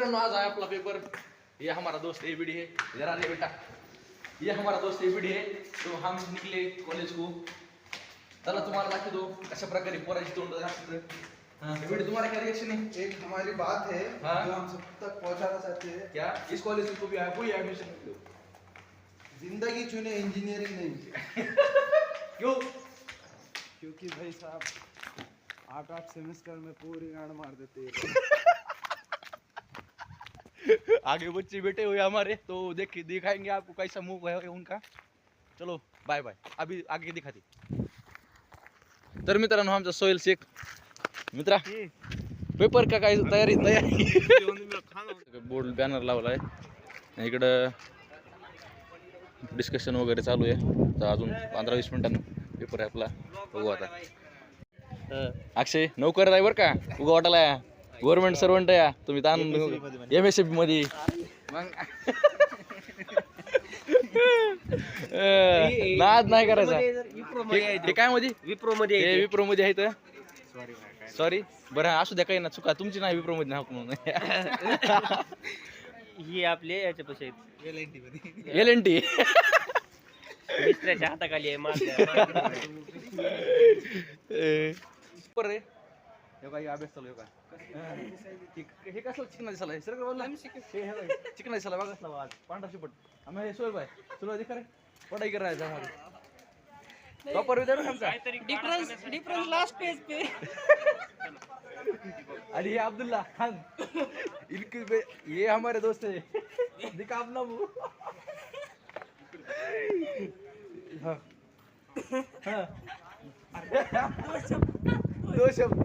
मित्रांनो आज है अपना पेपर। ये हमारा दोस्त एबीडी है, जरा रे बेटा, ये हमारा दोस्त एबीडी है। तो हम निकले कॉलेज को, चला तुम्हारा दाखव दो अशा प्रकारे पोराची तोंड दाखवत। एबीडी तुम्हारा क्या रिएक्शन है? एक हमारी बात है जो हम सब तक पहुंचाना चाहते हैं। क्या इस कॉलेज को भी कोई एडमिशन नहीं दो, जिंदगी चुने इंजीनियरिंग नहीं। क्यों? क्योंकि भाई साहब 8 सेमेस्टर में पूरी गांड मार देते हैं। आगे बच्चे बैठे हुए हमारे, तो दिखाएंगे आपको कैसा मुंह है उनका। चलो बाय बाय, अभी आगे दिखाते। तर मित्रांनो आमचा सोहेल शेख मित्रा पेपर का काय तयारी बोर्ड बॅनर लावलाय, इकडं डिस्कशन वगैरे चालू आहे। तर अजून 15-20 मिनिटांनी पेपर आहे आपला, बघू आता। अक्षय नोकर आहे बरं का, उगा वाटायला गव्हर्नमेंट सर्वंट आहे तुम्ही, ताण MSCB मध्ये नाद नाही करायचा। हे काय मध्ये विप्रो मध्ये आहे तर सॉरी बरं असू द्या, काही ना चुका तुमची नाही, विप्रो मध्ये नाव म्हणून ही आपले याच्यापाशी LNT मिस्त्राच्या हाताखाली आहे पर रे काही अभ्यास चालू का? हे कसलं चिकना दिसायला सर चिकना दिसायला बघा कसला पांढरा शिपट आम्ही हे सोय बाय तुला दिखा रे पढाई करायचा प्रॉपर विद्यार्थी आमचा डिफरन्स लास्ट पेज पे। अरे ये अब्दुल्ला खान इनके ये हमारे दोस्त है, दिखा अपना मुंह। हाँ हाँ दो शब्द।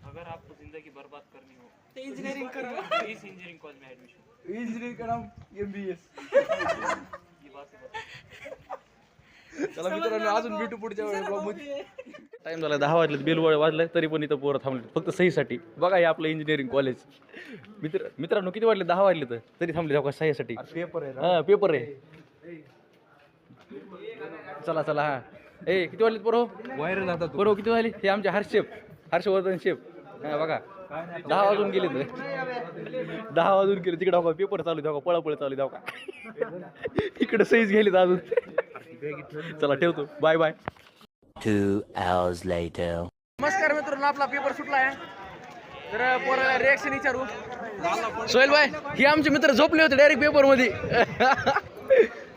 अगर आपको जिंदगी बर्बाद करनी हो तो इंजीनियरिंग करो, इस इंजीनियरिंग कॉलेज में एडमिशन। इंजीनियरिंग का नाम MBS। ये बात है। चला मित्रांनो अजून भेटू पुढच्या वेळेला। टाइम झाला 10 वाजले, बेल वाजलाय तरी पण इथं पोरं थांबले फक्त सहीसाठी। बघा हे आपलं इंजिनिअरिंग कॉलेज। मित्रांनो किती वाजले? 10 वाजले तर तरी थांबले का सहीसाठी? पेपर आहे। हां पेपर आहे। चला चला हा ए किती वाजले पोरं? व्हायरल जातात पोरं किती वाजले? हे आमचे हर्षवर्धन शेफ। हा बघा 10 वाजून गेले तर 10 वाजून गेले। तिकडे बघा पेपर चालू द्या, पळापळ चालू द्या का इकडे सहीच गेली अजून। चला ठेवतो, बाय बाय। 2 hours later. नमस्कार मित्रांनो, आपला पेपर सुटला आहे तर पोराला रिएक्शन विचारू। सोहेल भाई हे आमचे मित्र झोपले होते डायरेक्ट पेपर मध्ये।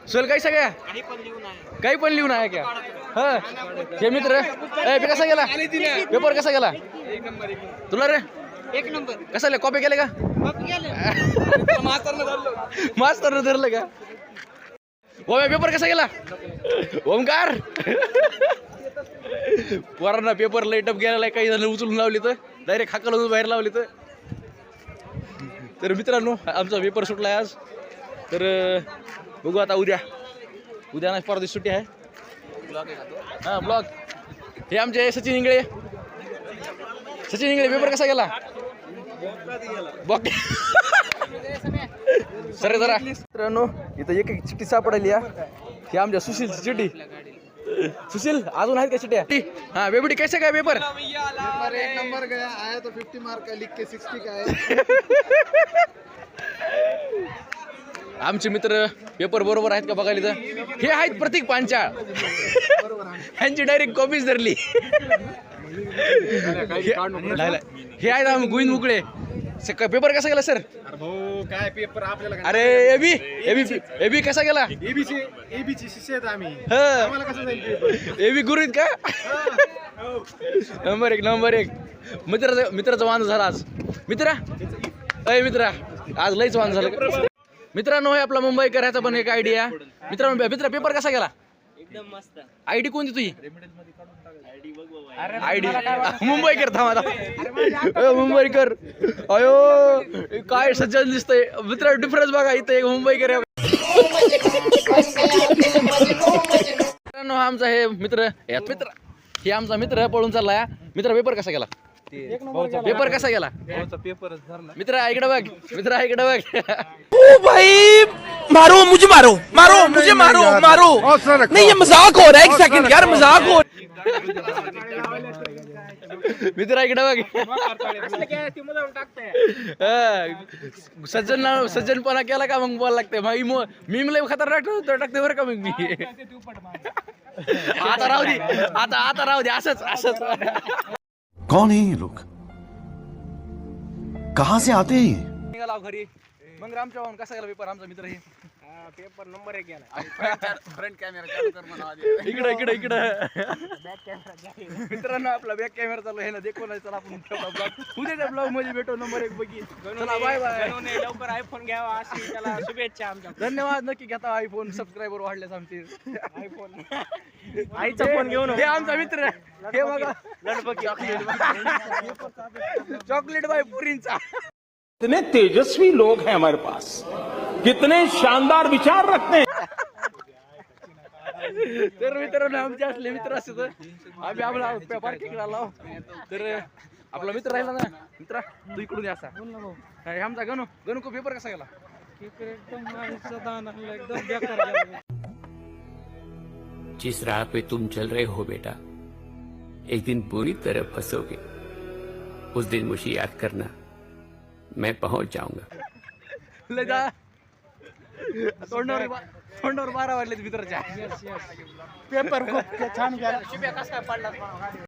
सोहेल कैसा गया? काही पण लिहून आहे क्या? हा हे मित्र कसा गेला पेपर? कसा गेला तुला रे? 1 नंबर। कसा लिहा? कॉपी केले का? मास्तरनं धरलं का? पेपर कसा गेला ओमकार? पोरांना पेपर लाईट अप गेलेला, काही जण उचलून लावली तर डायरेक्ट हाकलून बाहेर लावली तर मित्रांनो आमचा पेपर सुटलाय आज। तर बघू आता उद्या ना परवा दिवशी सुट्टी आहे। हां ब्लॉग हे आमचे सचिन इंगळे पेपर कसा गेला? सर जरा मित्रांनो इथं एक चिठ्ठी सापडली ही आमच्या सुशीलची चिठ्ठी। सुशील अजून आहेत का चिठ्ठ्या? हाँ बेबडी कैसे गया पेपर? पेपर 1 नंबर गया, आया तो 50 मार्क का, लिख के 60 का है। आमचे मित्र पेपर बरोबर आहेत का बघायला तर हे आहेत प्रतीक पांचाळ, ह्यांची डायरेक्ट कॉपीच धरली। हे आहेत आम्ही गोविंद मुकळे। पेपर कसा गेला सर? काय पेपर आपल्याला? अरे एबी कसा गेला? एबीची शिष्य आहेत आम्ही, हा आम्हाला कसं जाईल पेपर? एबी गुरु आहेत का? नंबर एक मित्राचा वांद झाला आज। मित्रा आज लईच वांद झालं। मित्रांनो हे आपला मुंबईकर ह्याचा पण एक आयडिया। मित्र पेपर कसा गेला? एकदम मस्त। आयडी कोणती तुझी? आयडी मुंबईकर थांबा मुंबईकर अयो काय सज्जन दिसतंय मित्र। डिफरन्स बघा इथं एक मुंबईकर आहे। मित्रांनो आमचा हे मित्र हे आमचा मित्र पळून चाललाय। मित्र पेपर कसा गेला? पेपर कसा गेला? पेपरच धरला। मित्र इकडे बघ ओ भाई मारो मुझे नहीं ये मजाक हो रहा है, एक सेकंड यार मजाक हो मित्र इकडे बघ सज्जनपणा केला का मग बोला लागते मी लय खतरनाक टाकते बरं का मग मी आता राहू दे आता राहू दे असंच कौन है ये लोग कहां से आते हैं ये? निघाला घरी मग राम चव्हाण कसा गेला पेपर आमचा मित्र हे पेपर नंबर 1 गेला फ्रंट कॅमेरा चालू कर म्हणा इकडे मित्रांनो आपला बॅक कॅमेरा चालू आहे ना देखो नाही चला आपण उद्याच्या ब्लॉग मध्ये भेटू नंबर 1 पैकी चला बाय बाय लवकर आयफोन घ्यावा अशी त्याला शुभेच्छा आमच्या धन्यवाद नक्की घेता आयफोन सबस्क्रायबर वाढलेच आमचे आयफोन आईचा फोन घेऊन हे आमचा मित्र हे बघा चॉकलेट बाय पुरींचा कितने तेजस्वी लोग हैं हमारे पास, कितने शानदार विचार रखते हैं. तर मित्रांनो आमचे असले मित्र असते तर आम्ही आपला पार्किंग आलो तर आपला मित्र राहिला ना मित्रा तू इकडून असा हे आमचा गणू को पेपर कसा गेला जिस राह पे तुम चल रहे हो बेटा एक दिन पूरी तरह फंसोगे. उस दिन मुझे याद करना, मैं पहुंच जाऊंगा. लगा तोंडावर 12 वाजले मित्राच्या पेपर खूप छान गेला.